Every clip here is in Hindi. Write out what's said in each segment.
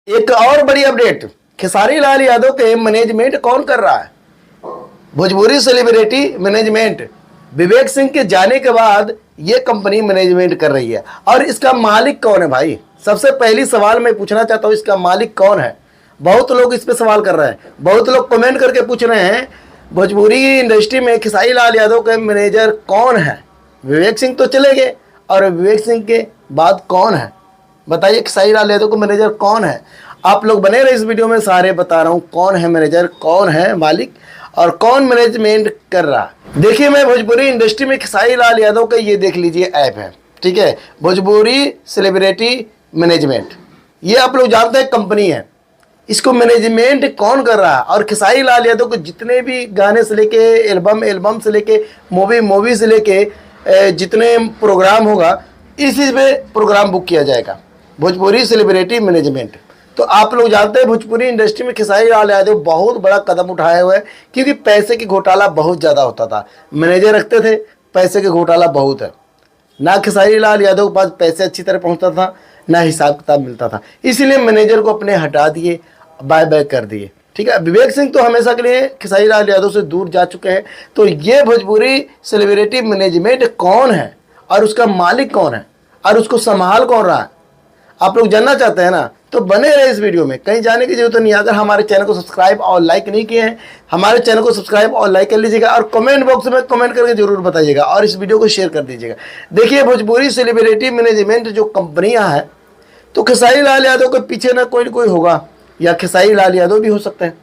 एक और बड़ी अपडेट, खेसारी लाल यादव के मैनेजमेंट कौन कर रहा है? भोजपुरी सेलिब्रिटी मैनेजमेंट विवेक सिंह के जाने के बाद ये कंपनी मैनेजमेंट कर रही है। और इसका मालिक कौन है भाई? सबसे पहली सवाल मैं पूछना चाहता हूँ, इसका मालिक कौन है? बहुत लोग इस पे सवाल कर रहे हैं, बहुत लोग कमेंट करके पूछ रहे हैं भोजपुरी इंडस्ट्री में खेसारी लाल यादव के मैनेजर कौन है? विवेक सिंह तो चले गए, और विवेक सिंह के बाद कौन है? बताइए खेसारी लाल यादव का मैनेजर कौन है? आप लोग बने रहे इस वीडियो में, सारे बता रहा हूँ कौन है मैनेजर, कौन है मालिक और कौन मैनेजमेंट कर रहा है। देखिए, मैं भोजपुरी इंडस्ट्री में खेसारी लाल यादव का ये देख लीजिए ऐप है, ठीक है, भोजपुरी सेलिब्रिटी मैनेजमेंट। ये आप लोग जानते हैं कंपनी है, इसको मैनेजमेंट कौन कर रहा है? और खेसारी लाल यादव को जितने भी गाने से लेके एल्बम से लेके मूवी से लेके जितने प्रोग्राम होगा, इसी पे प्रोग्राम बुक किया जाएगा, भोजपुरी सेलिब्रिटी मैनेजमेंट। तो आप लोग जानते हैं भोजपुरी इंडस्ट्री में खेसारी लाल यादव बहुत बड़ा कदम उठाए हुए हैं, क्योंकि पैसे की घोटाला बहुत ज़्यादा होता था। मैनेजर रखते थे, पैसे के घोटाला बहुत है, ना खेसारी लाल यादव के पास पैसे अच्छी तरह पहुंचता था, ना हिसाब किताब मिलता था, इसीलिए मैनेजर को अपने हटा दिए, बाय बाय कर दिए, ठीक है। विवेक सिंह तो हमेशा के लिए खेसारी लाल यादव से दूर जा चुके हैं। तो ये भोजपुरी सेलिब्रिटी मैनेजमेंट कौन है और उसका मालिक कौन है और उसको संभाल कौन रहा है? आप लोग जानना चाहते हैं ना, तो बने रहे इस वीडियो में, कहीं जाने की जरूरत नहीं। अगर हमारे चैनल को सब्सक्राइब और लाइक नहीं किए हैं, हमारे चैनल को सब्सक्राइब और लाइक कर लीजिएगा, और कमेंट बॉक्स में कमेंट करके जरूर बताइएगा, और इस वीडियो को शेयर कर दीजिएगा। देखिए, भोजपुरी सेलिब्रिटी मैनेजमेंट जो कंपनियां हैं, तो खेसारी लाल यादव के पीछे ना कोई कोई होगा, या खेसारी लाल यादव भी हो सकते हैं,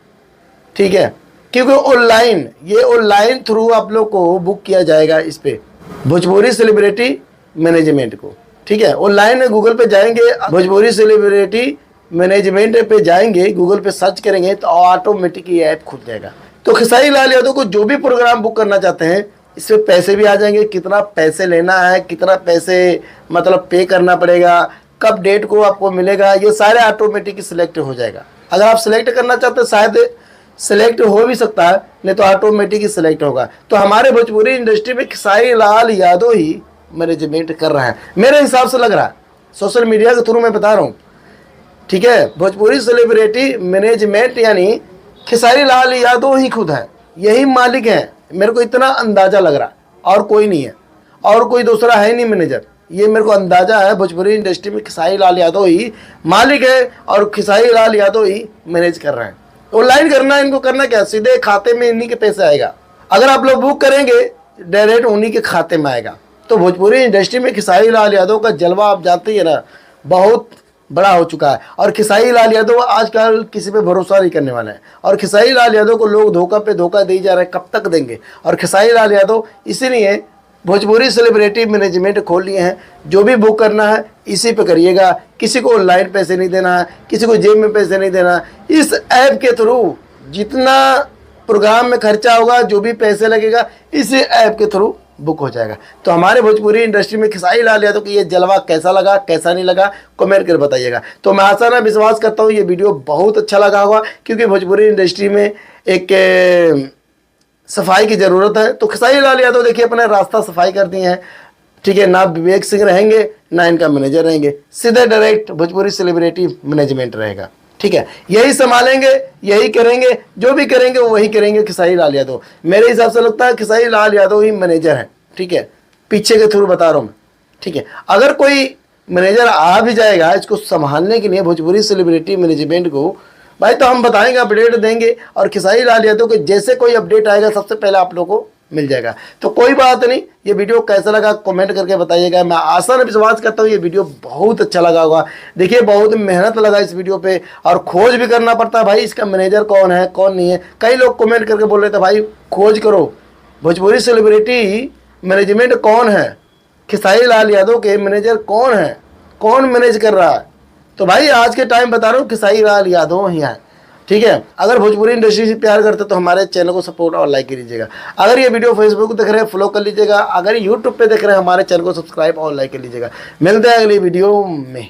ठीक है, क्योंकि ऑनलाइन थ्रू आप लोग को बुक किया जाएगा इस पे भोजपुरी सेलिब्रिटी मैनेजमेंट को, ठीक है। ऑनलाइन गूगल पे जाएंगे, भोजपुरी सेलिब्रिटी मैनेजमेंट पे जाएंगे, गूगल पे सर्च करेंगे तो ऑटोमेटिक ये ऐप खुल जाएगा। तो खेसारी लाल यादव को जो भी प्रोग्राम बुक करना चाहते हैं, इसमें पैसे भी आ जाएंगे, कितना पैसे लेना है, कितना पैसे मतलब पे करना पड़ेगा, कब डेट को आपको मिलेगा, ये सारे ऑटोमेटिक सिलेक्ट हो जाएगा। अगर आप सिलेक्ट करना चाहते हैं, शायद सिलेक्ट हो भी सकता है, नहीं तो ऑटोमेटिक ही सिलेक्ट होगा। तो हमारे भोजपुरी इंडस्ट्री में खेसारी लाल यादव ही मैनेजमेंट कर रहा है, मेरे हिसाब से लग रहा है, सोशल मीडिया के थ्रू मैं बता रहा हूँ, ठीक है। भोजपुरी सेलिब्रिटी मैनेजमेंट यानी खेसारी लाल यादव ही खुद है, यही मालिक है, मेरे को इतना अंदाजा लग रहा है, और कोई नहीं है, और कोई दूसरा है नहीं मैनेजर। ये मेरे को अंदाजा है, भोजपुरी इंडस्ट्री में खेसारी लाल यादव ही मालिक है, और खेसारी लाल यादव ही मैनेज कर रहे हैं। ऑनलाइन करना, इनको करना क्या, सीधे खाते में इन्हीं के पैसे आएगा। अगर आप लोग बुक करेंगे, डायरेक्ट उन्हीं के खाते में आएगा। तो भोजपुरी इंडस्ट्री में खेसारी लाल यादव का जलवा आप जानते ही है ना, बहुत बड़ा हो चुका है। और खेसारी लाल यादव आजकल किसी पे भरोसा नहीं करने वाले हैं, और खेसारी लाल यादव को लोग धोखा पे धोखा दे जा रहे हैं, कब तक देंगे? और खेसारी लाल यादव इसीलिए भोजपुरी सेलिब्रिटी मैनेजमेंट खोल लिए हैं, जो भी बुक करना है इसी पे करिएगा, किसी को ऑनलाइन पैसे नहीं देना है, किसी को जेब में पैसे नहीं देना है। इस ऐप के थ्रू जितना प्रोग्राम में खर्चा होगा, जो भी पैसे लगेगा, इसी ऐप के थ्रू बुक हो जाएगा। तो हमारे भोजपुरी इंडस्ट्री में खेसारी लाल यादव को ये जलवा कैसा लगा, कैसा नहीं लगा, कमेंट कर बताइएगा। तो मैं आशा ना विश्वास करता हूँ ये वीडियो बहुत अच्छा लगा होगा, क्योंकि भोजपुरी इंडस्ट्री में एक सफाई की ज़रूरत है। तो खेसारी लाल यादव देखिए अपना रास्ता सफाई कर दिए हैं, ठीक है। ना विवेक सिंह रहेंगे, ना इनका मैनेजर रहेंगे, सीधे डायरेक्ट भोजपुरी सेलिब्रिटी मैनेजमेंट रहेगा, ठीक है। यही संभालेंगे, यही करेंगे, जो भी करेंगे वही करेंगे खेसारी लाल यादव। मेरे हिसाब से लगता है खेसारी लाल यादव ही मैनेजर है, ठीक है, पीछे के थ्रू बता रहा हूँ मैं, ठीक है। अगर कोई मैनेजर आ भी जाएगा इसको संभालने के लिए, भोजपुरी सेलिब्रिटी मैनेजमेंट को, भाई, तो हम बताएंगे, अपडेट देंगे, और खेसारी लाल यादव के जैसे कोई अपडेट आएगा सबसे पहले आप लोगों को मिल जाएगा। तो कोई बात नहीं, ये वीडियो कैसा लगा कमेंट करके बताइएगा। मैं आशा और विश्वास करता हूँ ये वीडियो बहुत अच्छा लगा होगा। देखिए, बहुत मेहनत लगा इस वीडियो पे, और खोज भी करना पड़ता है भाई, इसका मैनेजर कौन है कौन नहीं है। कई लोग कमेंट करके बोल रहे थे भाई खोज करो, भोजपुरी सेलिब्रिटी मैनेजमेंट कौन है, खेसारी लाल यादव के मैनेजर कौन है, कौन मैनेज कर रहा है। तो भाई आज के टाइम बता रहा हूँ खेसारी लाल यादव ही है, ठीक है। अगर भोजपुरी इंडस्ट्री से प्यार करते तो हमारे चैनल को सपोर्ट और लाइक कीजिएगा। अगर ये वीडियो फेसबुक देख रहे हैं फॉलो कर लीजिएगा, अगर यूट्यूब पे देख रहे हैं हमारे चैनल को सब्सक्राइब और लाइक कर लीजिएगा। मिलते हैं अगली वीडियो में।